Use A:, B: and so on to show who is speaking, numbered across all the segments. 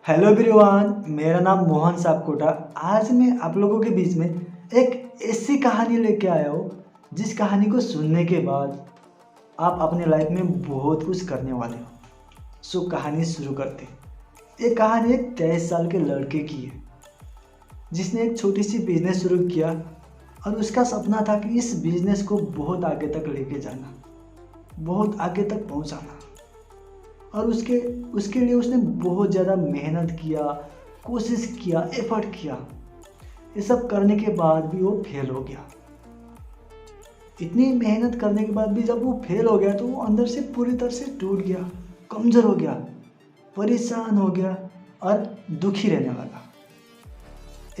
A: Hello everyone, मेरा नाम मोहन सापकोटा। आज मैं आप लोगों के बीच में एक ऐसी कहानी लेके आया हूँ जिस कहानी को सुनने के बाद आप अपने लाइफ में बहुत कुछ करने वाले हो। सो कहानी शुरू करते हैं। ये कहानी एक 23 साल के लड़के की है जिसने एक छोटी सी बिजनेस शुरू किया और उसका सपना था कि इस बिजनेस को बहुत आगे तक लेके जाना, बहुत आगे तक पहुँचाना। और उसके उसके लिए उसने बहुत ज़्यादा मेहनत किया, कोशिश किया, एफर्ट किया। ये सब करने के बाद भी वो फेल हो गया। इतनी मेहनत करने के बाद भी जब वो फेल हो गया तो वो अंदर से पूरी तरह से टूट गया, कमज़ोर हो गया, परेशान हो गया और दुखी रहने लगा।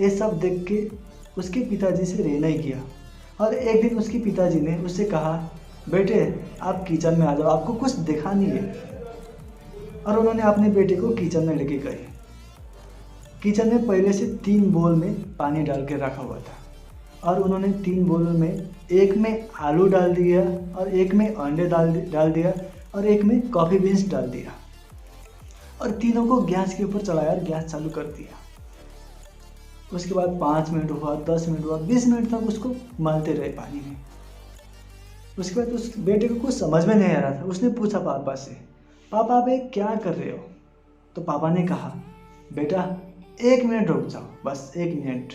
A: ये सब देख के उसके पिताजी से रहना ही गया। और एक दिन उसके पिताजी ने उससे कहा, बेटे आप किचन में आ जाओ, आपको कुछ देखा नहीं है। और उन्होंने अपने बेटे को किचन में लेके गए। किचन में पहले से 3 बोल में पानी डाल के रखा हुआ था और उन्होंने 3 बोल में एक में आलू डाल दिया और एक में अंडे डाल दिया और एक में कॉफ़ी बीन्स डाल दिया और तीनों को गैस के ऊपर चलाया और गैस चालू कर दिया। उसके बाद 5 मिनट हुआ, 10 मिनट हुआ, 20 मिनट तक उसको मलते रहे पानी में। उसके बाद उस बेटे को कुछ समझ में नहीं आ रहा था। उसने पूछा पापा से, पापा आप ये क्या कर रहे हो? तो पापा ने कहा, बेटा 1 मिनट रुक जाओ, बस 1 मिनट।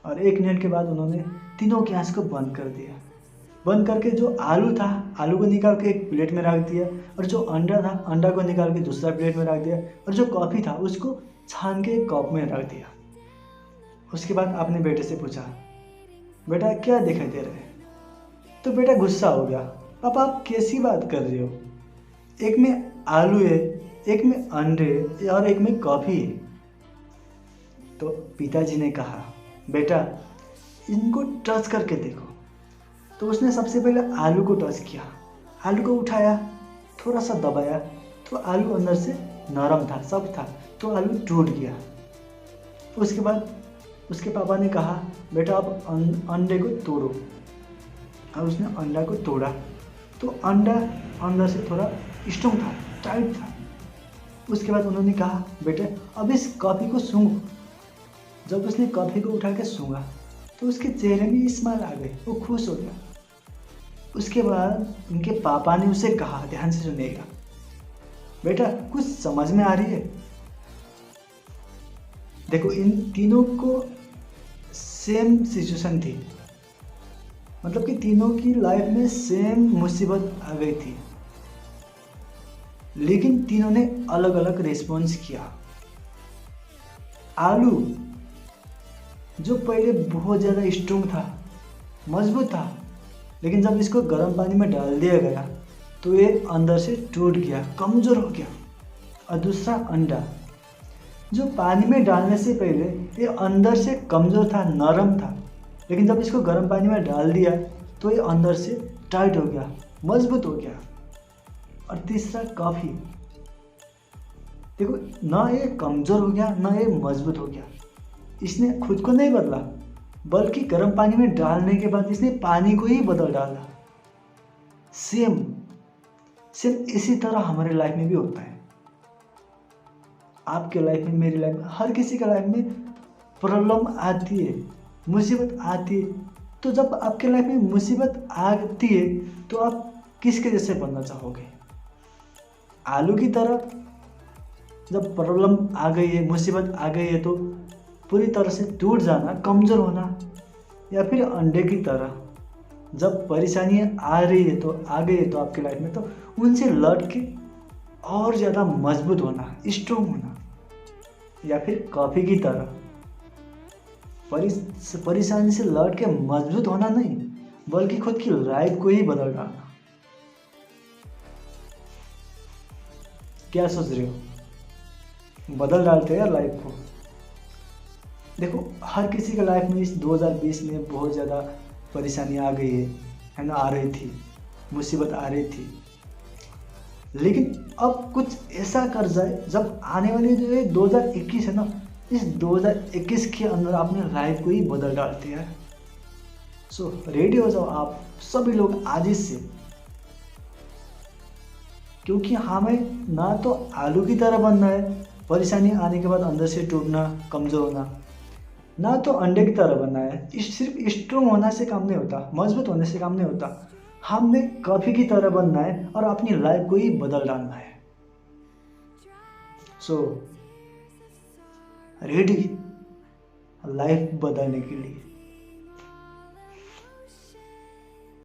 A: और 1 मिनट के बाद उन्होंने तीनों गैस को बंद कर दिया। बंद करके जो आलू था, आलू को निकाल के एक प्लेट में रख दिया और जो अंडा था, अंडा को निकाल के दूसरा प्लेट में रख दिया और जो कॉफ़ी था उसको छान के एक कप में रख दिया। उसके बाद अपने बेटे से पूछा, बेटा क्या दिखाई दे रहा है? तो बेटा गुस्सा हो गया, पापा आप कैसी बात कर रहे हो? एक में आलू है, एक में अंडे है और एक में कॉफ़ी है। तो पिताजी ने कहा, बेटा इनको टच करके देखो। तो उसने सबसे पहले आलू को टच किया, आलू को उठाया, थोड़ा सा दबाया तो आलू अंदर से नरम था, सब था, तो आलू टूट गया। उसके बाद उसके पापा ने कहा, बेटा आप अंडे को तोड़ो। और उसने अंडा को तोड़ा तो अंडा अंदर से थोड़ा स्ट्रॉन्ग था, टाइट था। उसके बाद उन्होंने कहा, बेटे अब इस कॉफ़ी को सूंघो। जब उसने कॉफ़ी को उठा के सूंघा तो उसके चेहरे में स्माइल आ गई, वो खुश हो गया। उसके बाद उनके पापा ने उसे कहा, ध्यान से सुनिएगा, बेटा कुछ समझ में आ रही है? देखो इन तीनों को सेम सिचुएशन थी, मतलब कि तीनों की लाइफ में सेम मुसीबत आ गई थी, लेकिन तीनों ने अलग अलग रिस्पॉन्स किया। आलू जो पहले बहुत ज़्यादा स्ट्रॉन्ग था, मजबूत था, लेकिन जब इसको गर्म पानी में डाल दिया गया तो ये अंदर से टूट गया, कमज़ोर हो गया। और दूसरा अंडा जो पानी में डालने से पहले ये अंदर से कमज़ोर था, नरम था, लेकिन जब इसको गर्म पानी में डाल दिया तो ये अंदर से टाइट हो गया, मजबूत हो गया। और तीसरा कॉफ़ी, देखो ना ये कमज़ोर हो गया ना ये मजबूत हो गया। इसने खुद को नहीं बदला, बल्कि गर्म पानी में डालने के बाद इसने पानी को ही बदल डाला। सेम सेम इसी तरह हमारे लाइफ में भी होता है। आपके लाइफ में, मेरी लाइफ में, हर किसी के लाइफ में प्रॉब्लम आती है, मुसीबत आती है। तो जब आपके लाइफ में मुसीबत आती है तो आप किसके जैसे बनना चाहोगे? आलू की तरह जब प्रॉब्लम आ गई है, मुसीबत आ गई है तो पूरी तरह से टूट जाना, कमज़ोर होना, या फिर अंडे की तरह जब परेशानियाँ आ रही है तो आ गई है तो आपकी लाइफ में तो उनसे लड़ के और ज़्यादा मजबूत होना, स्ट्रॉन्ग होना, या फिर कॉफ़ी की तरह परेशानी से लड़ के मजबूत होना नहीं, बल्कि खुद की लाइफ को ही बदल डालना। क्या सोच रहे हो? बदल डालते हैं लाइफ को। देखो हर किसी के लाइफ में इस 2020 में बहुत ज़्यादा परेशानी आ गई है ना, आ रही थी, मुसीबत आ रही थी, लेकिन अब कुछ ऐसा कर जाए जब आने वाली जो ये 2021 है ना, इस 2021 के अंदर अपने लाइफ को ही बदल डालते हैं। सो रेडी हो जाओ आप सभी लोग आज ही से, क्योंकि हमें ना तो आलू की तरह बनना है परेशानी आने के बाद अंदर से टूटना, कमज़ोर होना, ना तो अंडे की तरह बनना है। सिर्फ स्ट्रोंग होने से काम नहीं होता, मजबूत होने से काम नहीं होता। हमें कॉफ़ी की तरह बनना है और अपनी लाइफ को ही बदल डालना है। सो रेडी लाइफ बदलने के लिए।